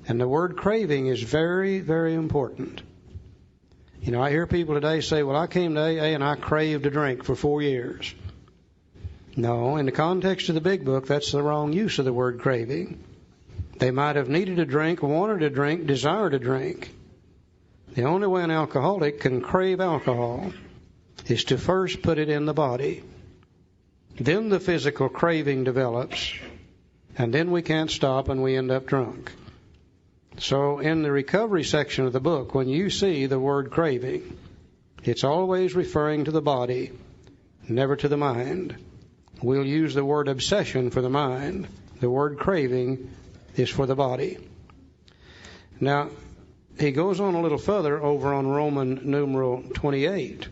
And the word craving is very, very important. You know, I hear people today say, well, I came to AA and I craved a drink for 4 years. No, in the context of the Big Book, that's the wrong use of the word craving. They might have needed a drink, wanted a drink, desired a drink. The only way an alcoholic can crave alcohol is to first put it in the body. Then the physical craving develops, and then we can't stop and we end up drunk. So in the recovery section of the book, when you see the word craving, it's always referring to the body, never to the mind. We'll use the word obsession for the mind. The word craving is for the body. Now, he goes on a little further over on Roman numeral 28,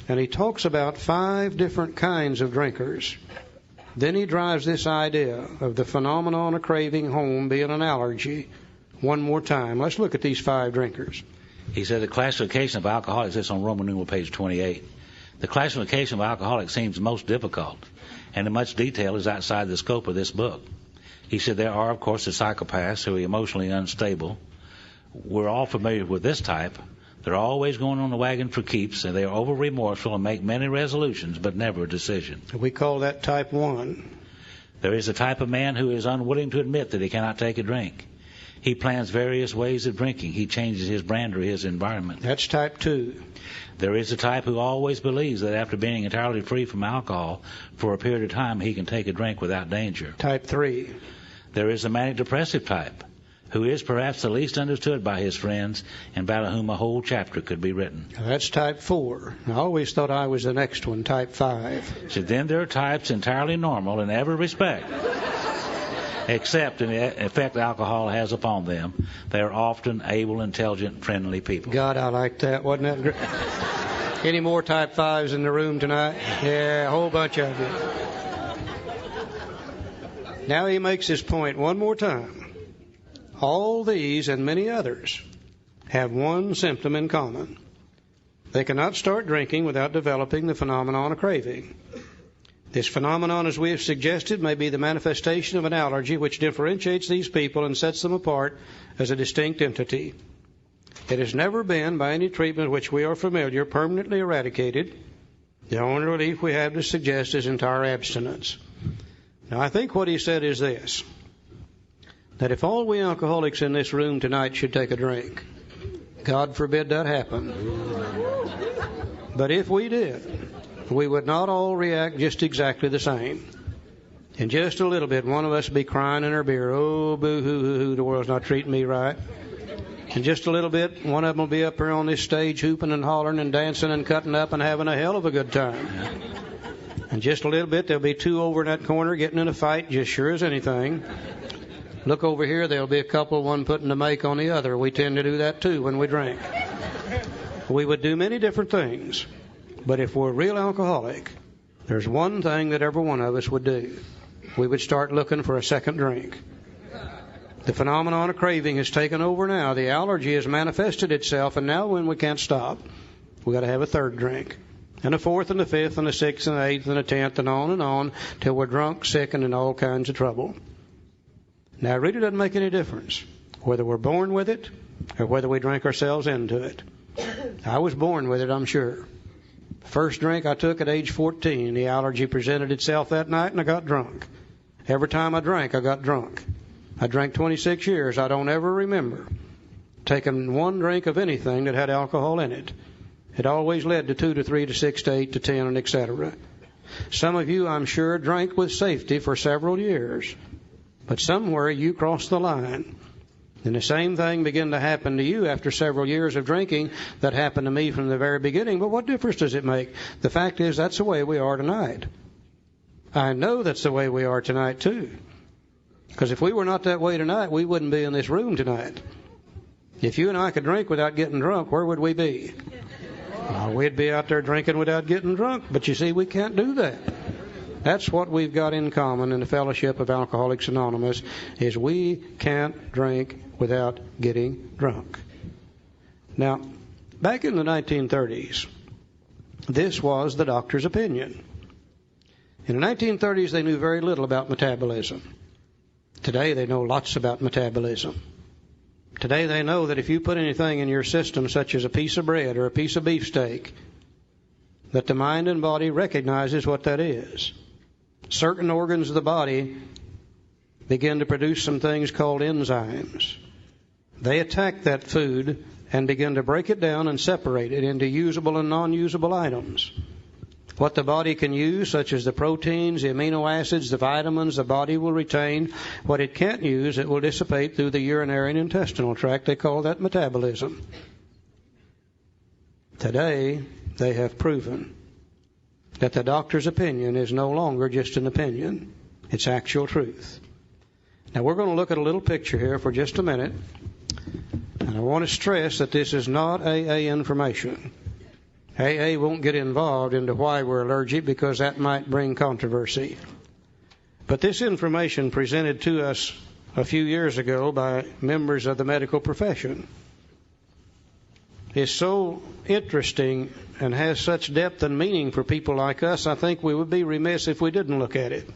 and he talks about 5 different kinds of drinkers. Then he drives this idea of the phenomenon of craving home being an allergy one more time. Let's look at these 5 drinkers. He said the classification of alcoholics, this on Roman numeral page 28. The classification of alcoholics seems most difficult, and in much detail is outside the scope of this book. He said there are, of course, the psychopaths who are emotionally unstable. We're all familiar with this type. They're always going on the wagon for keeps, and they are over-remorseful and make many resolutions, but never a decision. We call that type 1. There is a type of man who is unwilling to admit that he cannot take a drink. He plans various ways of drinking. He changes his brand or his environment. That's type 2. There is a type who always believes that after being entirely free from alcohol for a period of time, he can take a drink without danger. Type 3. There is a manic-depressive type who is perhaps the least understood by his friends and about whom a whole chapter could be written. That's type 4. I always thought I was the next one, type 5. So then there are types entirely normal in every respect, except in the effect alcohol has upon them. They are often able, intelligent, friendly people. God, I like that. Wasn't that great? Any more type 5s in the room tonight? Yeah, a whole bunch of you. Now he makes his point one more time. All these and many others have one symptom in common. They cannot start drinking without developing the phenomenon of craving. This phenomenon, as we have suggested, may be the manifestation of an allergy which differentiates these people and sets them apart as a distinct entity. It has never been, by any treatment which we are familiar, permanently eradicated. The only relief we have to suggest is entire abstinence. Now, I think what he said is this, that if all we alcoholics in this room tonight should take a drink, God forbid that happen, but if we did, we would not all react just exactly the same. In just a little bit, one of us would be crying in our beer, oh, boo-hoo-hoo-hoo, the world's not treating me right. In just a little bit, one of them will be up here on this stage hooping and hollering and dancing and cutting up and having a hell of a good time. In just a little bit, there'll be 2 over in that corner getting in a fight, just sure as anything. Look over here, there'll be a couple, one putting the make on the other. We tend to do that too when we drink. We would do many different things. But if we're a real alcoholic, there's one thing that every one of us would do. We would start looking for a second drink. The phenomenon of craving has taken over now. The allergy has manifested itself, and now when we can't stop, we've got to have a third drink. And a fourth and a fifth and a sixth and an eighth and a 10th and on till we're drunk, sick, and in all kinds of trouble. Now, it really doesn't make any difference whether we're born with it or whether we drink ourselves into it. I was born with it, I'm sure. First drink I took at age 14, the allergy presented itself that night and I got drunk. Every time I drank, I got drunk. I drank 26 years. I don't ever remember taking one drink of anything that had alcohol in it. It always led to 2 to 3 to 6 to 8 to 10 and etc. Some of you, I'm sure, drank with safety for several years. But somewhere you crossed the line. And the same thing began to happen to you after several years of drinking that happened to me from the very beginning. But what difference does it make? The fact is, that's the way we are tonight. I know that's the way we are tonight, too. Because if we were not that way tonight, we wouldn't be in this room tonight. If you and I could drink without getting drunk, where would we be? We'd be out there drinking without getting drunk. But you see, we can't do that. That's what we've got in common in the fellowship of Alcoholics Anonymous, is we can't drink without getting drunk. Now, back in the 1930s, this was the doctor's opinion. In the 1930s, they knew very little about metabolism. Today, they know lots about metabolism. Today they know that if you put anything in your system, such as a piece of bread or a piece of beefsteak, that the mind and body recognizes what that is. Certain organs of the body begin to produce some things called enzymes. They attack that food and begin to break it down and separate it into usable and non-usable items. What the body can use, such as the proteins, the amino acids, the vitamins, the body will retain. What it can't use, it will dissipate through the urinary and intestinal tract. They call that metabolism. Today, they have proven that the doctor's opinion is no longer just an opinion. It's actual truth. Now, we're going to look at a little picture here for just a minute. And I want to stress that this is not AA information. AA won't get involved into why we're allergic because that might bring controversy. But this information presented to us a few years ago by members of the medical profession is so interesting and has such depth and meaning for people like us, I think we would be remiss if we didn't look at it.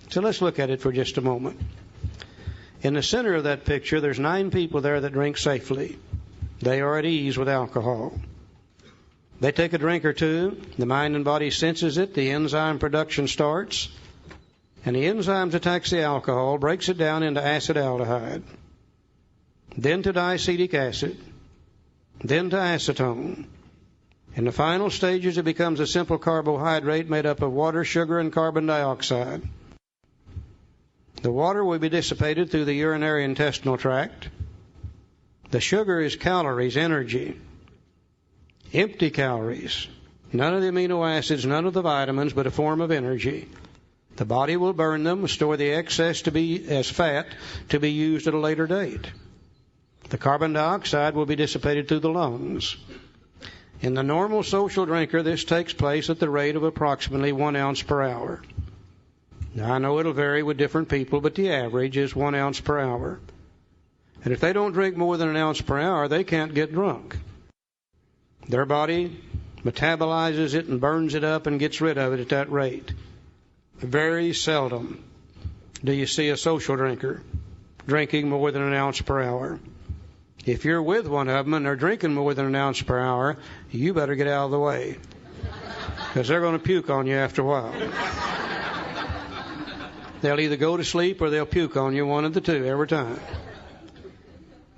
So let's look at it for just a moment. In the center of that picture, there's 9 people there that drink safely. They are at ease with alcohol. They take a drink or two, the mind and body senses it, the enzyme production starts, and the enzymes attacks the alcohol, breaks it down into acetaldehyde, then to diacetic acid, then to acetone. In the final stages, it becomes a simple carbohydrate made up of water, sugar, and carbon dioxide. The water will be dissipated through the urinary intestinal tract. The sugar is calories, energy. Empty calories. None of the amino acids, none of the vitamins, but a form of energy. The body will burn them, store the excess to be as fat to be used at a later date. The carbon dioxide will be dissipated through the lungs. In the normal social drinker, this takes place at the rate of approximately 1 ounce per hour. Now, I know it'll vary with different people, but the average is 1 ounce per hour. And if they don't drink more than 1 ounce per hour, they can't get drunk. Their body metabolizes it and burns it up and gets rid of it at that rate. Very seldom do you see a social drinker drinking more than 1 ounce per hour. If you're with one of them and they're drinking more than 1 ounce per hour, you better get out of the way, because they're going to puke on you after a while. They'll either go to sleep or they'll puke on you, one of the two, every time.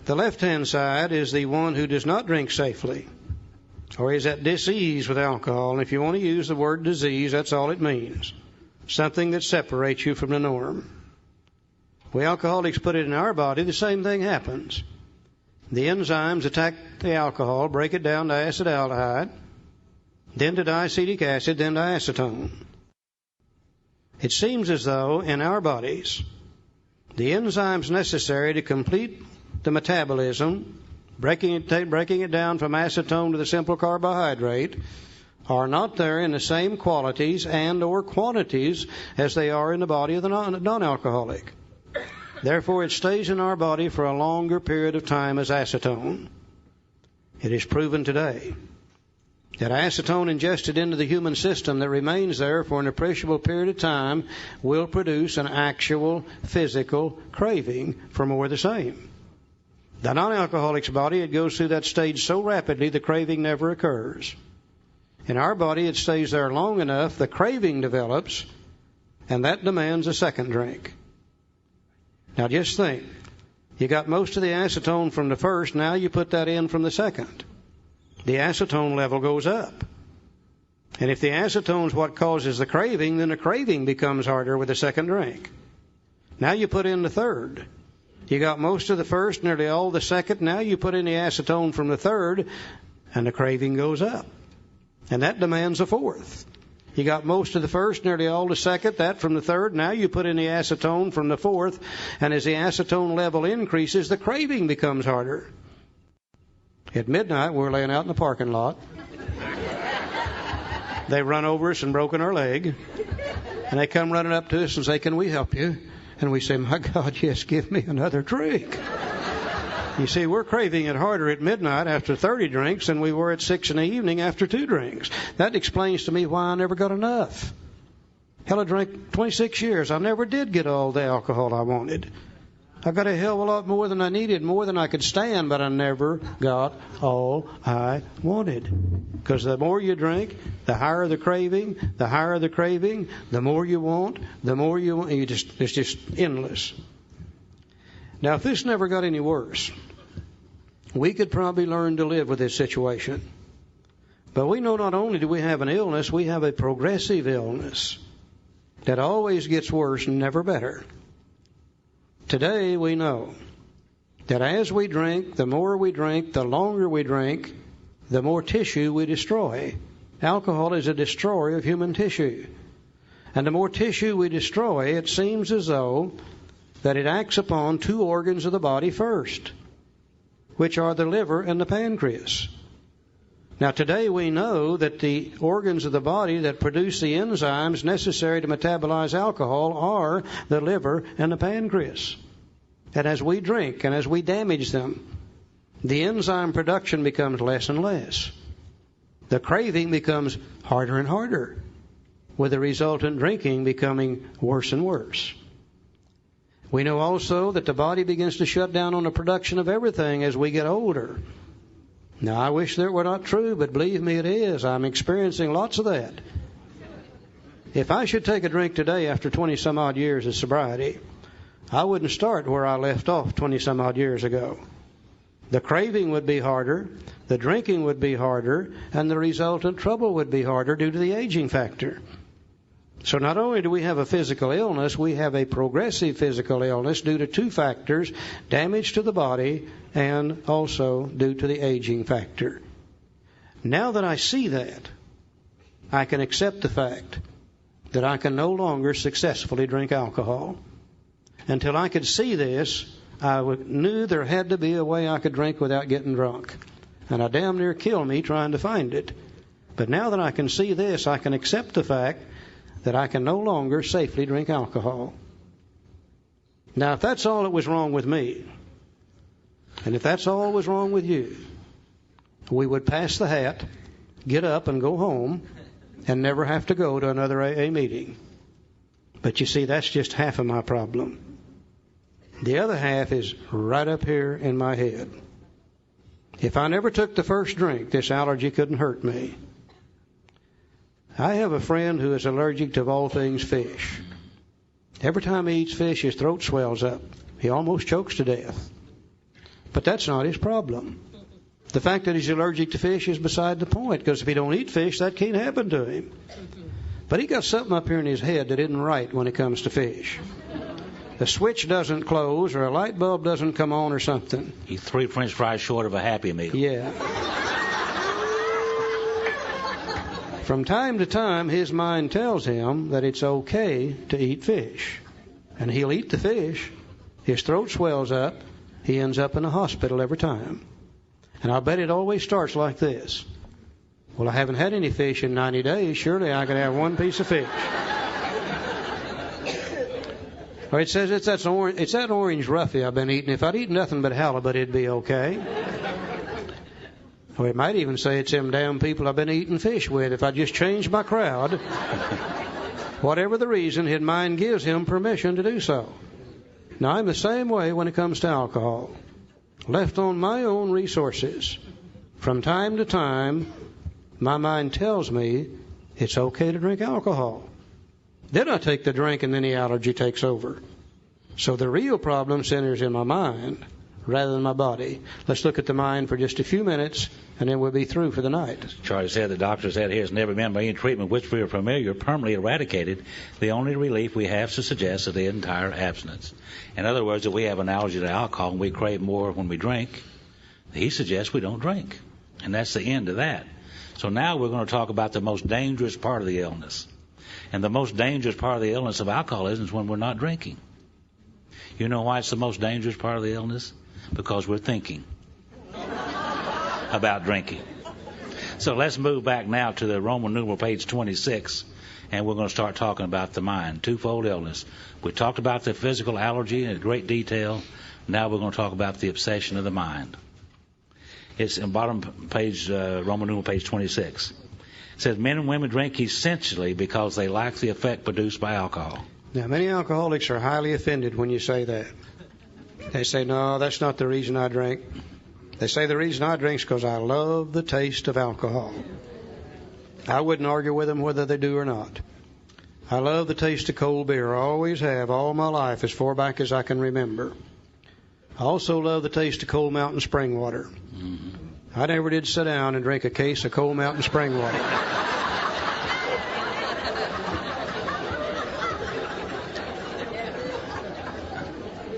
The left-hand side is the one who does not drink safely, or is at dis-ease with alcohol. And if you want to use the word disease, that's all it means. Something that separates you from the norm. We alcoholics put it in our body, the same thing happens. The enzymes attack the alcohol, break it down to acetaldehyde, then to diacetic acid, then to acetone. It seems as though in our bodies, the enzymes necessary to complete the metabolism, breaking it down from acetone to the simple carbohydrate, are not there in the same qualities and or quantities as they are in the body of the non-alcoholic. Therefore, it stays in our body for a longer period of time as acetone. It is proven today that acetone ingested into the human system that remains there for an appreciable period of time will produce an actual physical craving for more of the same. The non-alcoholic's body, it goes through that stage so rapidly the craving never occurs. In our body, it stays there long enough, the craving develops, and that demands a second drink. Now just think, you got most of the acetone from the first, now you put that in from the second. The acetone level goes up. And if the acetone is what causes the craving, then the craving becomes harder with the second drink. Now you put in the third. You got most of the first, nearly all the second. Now you put in the acetone from the third, and the craving goes up. And that demands a fourth. You got most of the first, nearly all the second, that from the third. Now you put in the acetone from the fourth, and as the acetone level increases, the craving becomes harder. At midnight, we're laying out in the parking lot. They run over us and broken our leg. And they come running up to us and say, "Can we help you?" And we say, "My God, yes, give me another drink." You see, we're craving it harder at midnight after 30 drinks than we were at 6 in the evening after 2 drinks. That explains to me why I never got enough. Hell, I drank 26 years. I never did get all the alcohol I wanted. I got a hell of a lot more than I needed, more than I could stand, but I never got all I wanted. Because the more you drink, the higher the craving, the higher the craving, the more you want, the more you want. It's just endless. Now, if this never got any worse, we could probably learn to live with this situation. But we know not only do we have an illness, we have a progressive illness that always gets worse and never better. Today we know that as we drink, the more we drink, the longer we drink, the more tissue we destroy. Alcohol is a destroyer of human tissue. And the more tissue we destroy, it seems as though that it acts upon two organs of the body first, which are the liver and the pancreas. Now today we know that the organs of the body that produce the enzymes necessary to metabolize alcohol are the liver and the pancreas. And as we drink and as we damage them, the enzyme production becomes less and less. The craving becomes harder and harder, with the resultant drinking becoming worse and worse. We know also that the body begins to shut down on the production of everything as we get older. Now, I wish that were not true, but believe me, it is. I'm experiencing lots of that. If I should take a drink today after 20-some-odd years of sobriety, I wouldn't start where I left off 20-some-odd years ago. The craving would be harder, the drinking would be harder, and the resultant trouble would be harder due to the aging factor. So not only do we have a physical illness, we have a progressive physical illness due to two factors, damage to the body and also due to the aging factor. Now that I see that, I can accept the fact that I can no longer successfully drink alcohol. Until I could see this, I knew there had to be a way I could drink without getting drunk. And I damn near killed me trying to find it. But now that I can see this, I can accept the fact that I can no longer safely drink alcohol. Now, if that's all that was wrong with me, and if that's all that was wrong with you, we would pass the hat, get up and go home, and never have to go to another AA meeting. But you see, that's just half of my problem. The other half is right up here in my head. If I never took the first drink, this allergy couldn't hurt me. I have a friend who is allergic to, of all things, fish. Every time he eats fish, his throat swells up. He almost chokes to death. But that's not his problem. The fact that he's allergic to fish is beside the point, because if he don't eat fish, that can't happen to him. But he got something up here in his head that isn't right when it comes to fish. The switch doesn't close, or a light bulb doesn't come on, or something. He's 3 French fries short of a Happy Meal. Yeah. From time to time, his mind tells him that it's okay to eat fish. And he'll eat the fish. His throat swells up. He ends up in a hospital every time. And I'll bet it always starts like this. Well, I haven't had any fish in 90 days. Surely I could have one piece of fish. Or it says it's that orange roughy I've been eating. If I'd eaten nothing but halibut, it'd be okay. Or it might even say it's them damn people I've been eating fish with. If I just changed my crowd, whatever the reason, his mind gives him permission to do so. Now, I'm the same way when it comes to alcohol. Left on my own resources, from time to time, my mind tells me it's okay to drink alcohol. Then I take the drink and then the allergy takes over. So the real problem centers in my mind rather than my body. Let's look at the mind for just a few minutes, and then we'll be through for the night. Charlie said the doctor said he has never been by any treatment which we are familiar permanently eradicated. The only relief we have to suggest is the entire abstinence. In other words, if we have an allergy to alcohol and we crave more when we drink, he suggests we don't drink. And that's the end of that. So now we're going to talk about the most dangerous part of the illness. And the most dangerous part of the illness of alcoholism is when we're not drinking. You know why it's the most dangerous part of the illness? Because we're thinking about drinking. So let's move back now to the Roman numeral page 26, and we're going to start talking about the mind, twofold illness. We talked about the physical allergy in great detail. Now we're going to talk about the obsession of the mind. It's in bottom page, Roman numeral page 26. It says men and women drink essentially because they lack the effect produced by alcohol. Now, many alcoholics are highly offended when you say that. They say, no, that's not the reason I drink. They say the reason I drink is because I love the taste of alcohol. I wouldn't argue with them whether they do or not. I love the taste of cold beer. I always have, all my life, as far back as I can remember. I also love the taste of cold mountain spring water. I never did sit down and drink a case of cold mountain spring water.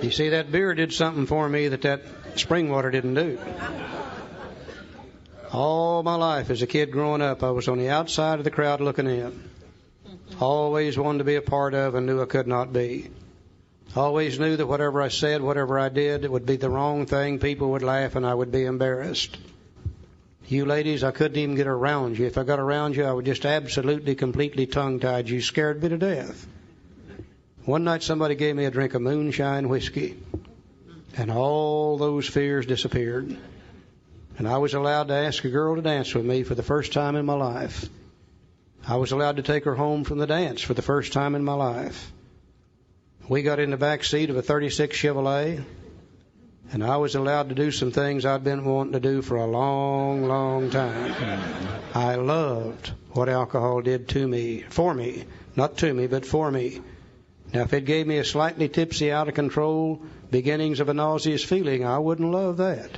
You see, that beer did something for me that spring water didn't do. All my life as a kid growing up, I was on the outside of the crowd looking in. Always wanted to be a part of and knew I could not be. Always knew that whatever I said, whatever I did, it would be the wrong thing. People would laugh and I would be embarrassed. You ladies, I couldn't even get around you. If I got around you, I would just absolutely, completely tongue-tied you. Scared me to death. One night somebody gave me a drink of moonshine whiskey, and all those fears disappeared. And I was allowed to ask a girl to dance with me for the first time in my life. I was allowed to take her home from the dance for the first time in my life. We got in the back seat of a 36 Chevrolet, and I was allowed to do some things I'd been wanting to do for a long, long time. I loved what alcohol did to me, for me, not to me, but for me. Now, if it gave me a slightly tipsy, out of control, beginnings of a nauseous feeling, I wouldn't love that.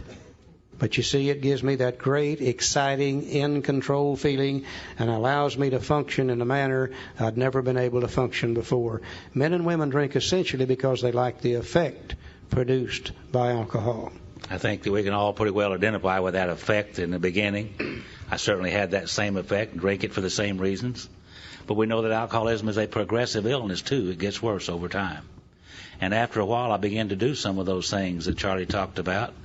But you see, it gives me that great, exciting, in-control feeling and allows me to function in a manner I'd never been able to function before. Men and women drink essentially because they like the effect produced by alcohol. I think that we can all pretty well identify with that effect in the beginning. I certainly had that same effect, drink it for the same reasons. But we know that alcoholism is a progressive illness, too. It gets worse over time. And after a while, I began to do some of those things that Charlie talked about.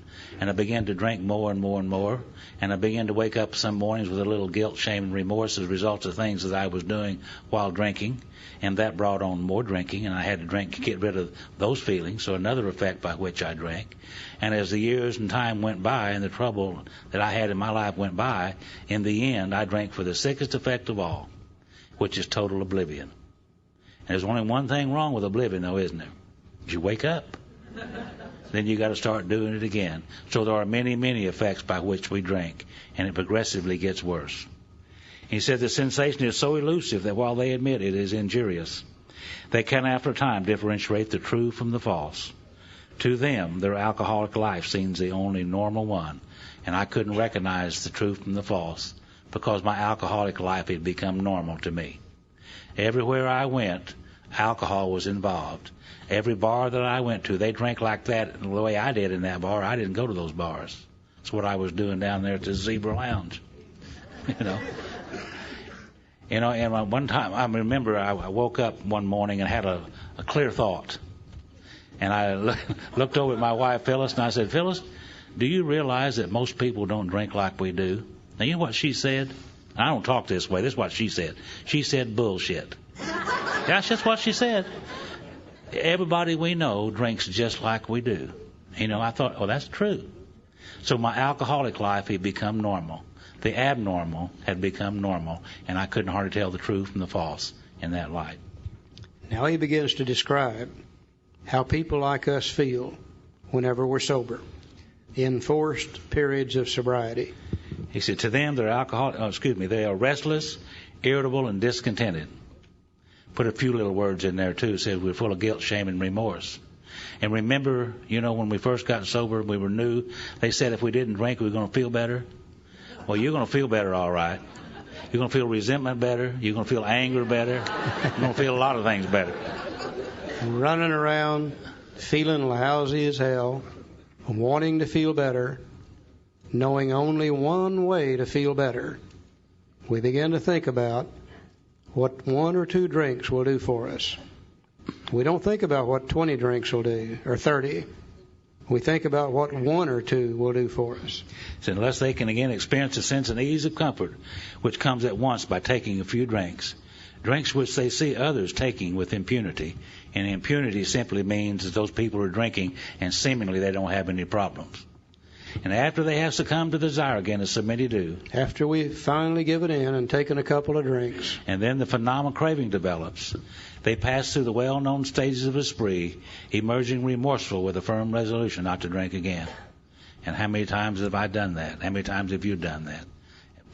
And I began to drink more and more and more. And I began to wake up some mornings with a little guilt, shame, and remorse as a result of things that I was doing while drinking. And that brought on more drinking, and I had to drink to get rid of those feelings, so another effect by which I drank. And as the years and time went by and the trouble that I had in my life went by, in the end, I drank for the sickest effect of all, which is total oblivion. And there's only one thing wrong with oblivion, though, isn't there? You wake up. Then you got to start doing it again. So there are many, many effects by which we drink, and it progressively gets worse. He said the sensation is so elusive that while they admit it is injurious, they can after a time differentiate the true from the false. To them, their alcoholic life seems the only normal one, and I couldn't recognize the true from the false because my alcoholic life had become normal to me. Everywhere I went, alcohol was involved. Every bar that I went to, they drank like that the way I did in that bar. I didn't go to those bars. That's what I was doing down there at the Zebra Lounge. And one time, I remember I woke up one morning and had a clear thought. And I looked over at my wife, Phyllis, and I said, Phyllis, do you realize that most people don't drink like we do? Now, you know what she said? I don't talk this way. This is what she said. She said bullshit. That's just what she said. Everybody we know drinks just like we do. I thought, oh, that's true. So my alcoholic life had become normal. The abnormal had become normal, and I couldn't hardly tell the true from the false in that light. Now he begins to describe how people like us feel whenever we're sober, in forced periods of sobriety. He said, to them, they are restless, irritable, and discontented. Put a few little words in there, too. Said we're full of guilt, shame, and remorse. And remember, when we first got sober, we were new. They said if we didn't drink, we were going to feel better. Well, you're going to feel better, all right. You're going to feel resentment better. You're going to feel anger better. You're going to feel a lot of things better. Running around, feeling lousy as hell, wanting to feel better, knowing only one way to feel better. We begin to think about what 1 or 2 drinks will do for us. We don't think about what 20 drinks will do, or 30. We think about what 1 or 2 will do for us. So unless they can again experience a sense and ease of comfort, which comes at once by taking a few drinks which they see others taking with impunity, and impunity simply means that those people are drinking and seemingly they don't have any problems. And after they have succumbed to the desire again, as so many do, After we've finally given in and taken a couple of drinks, and then the phenomenal craving develops, they pass through the well-known stages of a spree, emerging remorseful with a firm resolution not to drink again. And how many times have I done that? How many times have you done that?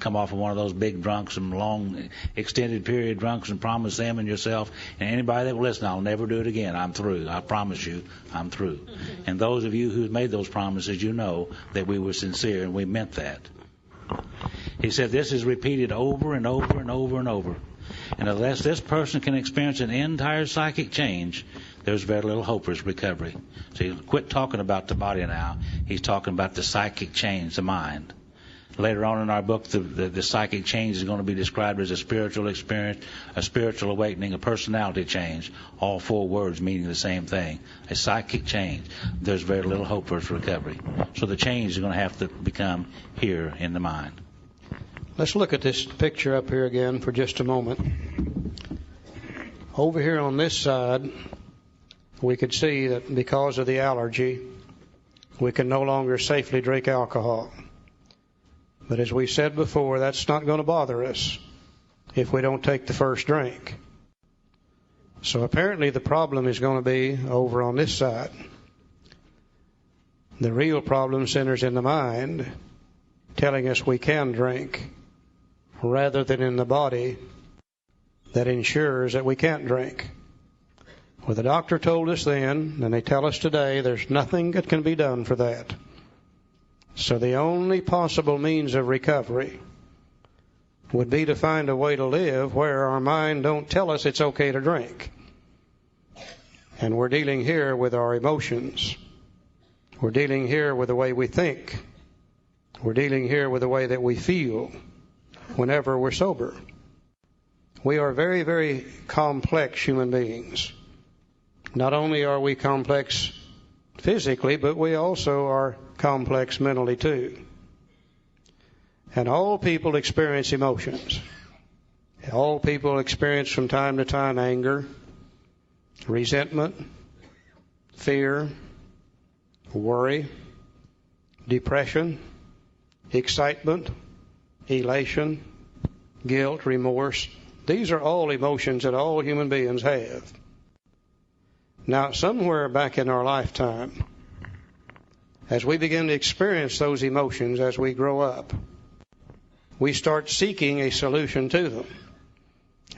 Come off of one of those big drunks and long extended period drunks and promise them and yourself and anybody that will listen, I'll never do it again. I'm through. I promise you, I'm through. And those of you who made those promises, you know that we were sincere and we meant that. He said this is repeated over and over and over and over. And unless this person can experience an entire psychic change, there's very little hope for his recovery. So he quit talking about the body now. He's talking about the psychic change, the mind. Later on in our book, the psychic change is going to be described as a spiritual experience, a spiritual awakening, a personality change. All 4 words meaning the same thing. A psychic change. There's very little hope for its recovery. So the change is going to have to become here in the mind. let's look at this picture up here again for just a moment. Over here on this side, we could see that because of the allergy, we can no longer safely drink alcohol. But as we said before, that's not going to bother us if we don't take the first drink. So apparently the problem is going to be over on this side. The real problem centers in the mind, telling us we can drink, rather than in the body that ensures that we can't drink. Well, the doctor told us then, and they tell us today, there's nothing that can be done for that. So the only possible means of recovery would be to find a way to live where our mind don't tell us it's okay to drink. And we're dealing here with our emotions. We're dealing here with the way we think. We're dealing here with the way that we feel whenever we're sober. We are very, very complex human beings. Not only are we complex physically, but we also are complex mentally too. And all people experience emotions. All people experience from time to time anger, resentment, fear, worry, depression, excitement, elation, guilt, remorse. These are all emotions that all human beings have. Now, somewhere back in our lifetime, as we begin to experience those emotions as we grow up, we start seeking a solution to them.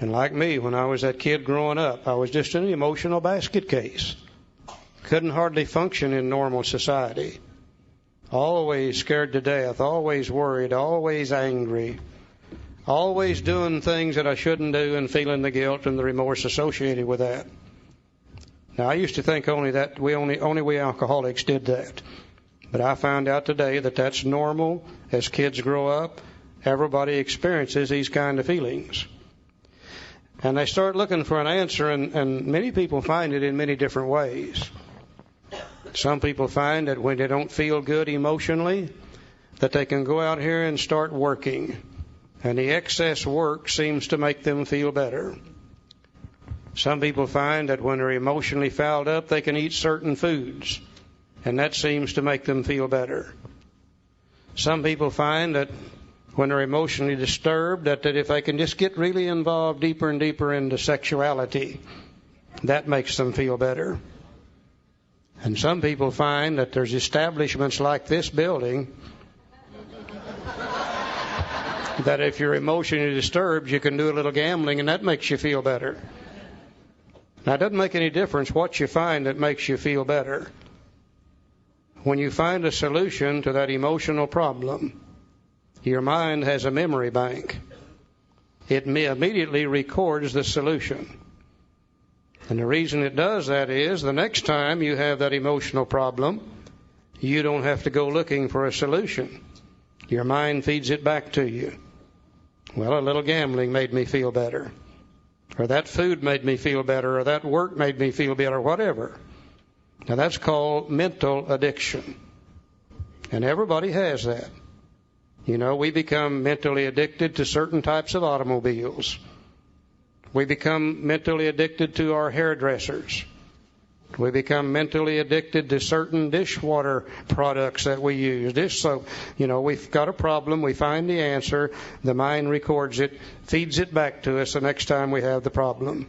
And like me, when I was that kid growing up, I was just an emotional basket case. Couldn't hardly function in normal society. Always scared to death, always worried, always angry, always doing things that I shouldn't do and feeling the guilt and the remorse associated with that. Now, I used to think only we alcoholics did that. But I found out today that that's normal. As kids grow up, everybody experiences these kind of feelings. And they start looking for an answer, and many people find it in many different ways. Some people find that when they don't feel good emotionally, that they can go out here and start working. And the excess work seems to make them feel better. Some people find that when they're emotionally fouled up, they can eat certain foods, and that seems to make them feel better. Some people find that when they're emotionally disturbed, that if they can just get really involved deeper and deeper into sexuality, that makes them feel better. And some people find that there's establishments like this building that if you're emotionally disturbed, you can do a little gambling, and that makes you feel better. Now, it doesn't make any difference what you find that makes you feel better. When you find a solution to that emotional problem, your mind has a memory bank. It immediately records the solution. And the reason it does that is the next time you have that emotional problem, you don't have to go looking for a solution. Your mind feeds it back to you. Well, a little gambling made me feel better. Or that food made me feel better, or that work made me feel better, whatever. Now that's called mental addiction. And everybody has that. You know, we become mentally addicted to certain types of automobiles. We become mentally addicted to our hairdressers. We become mentally addicted to certain dishwater products that we use. Dish soap, we've got a problem, we find the answer, the mind records it, feeds it back to us the next time we have the problem.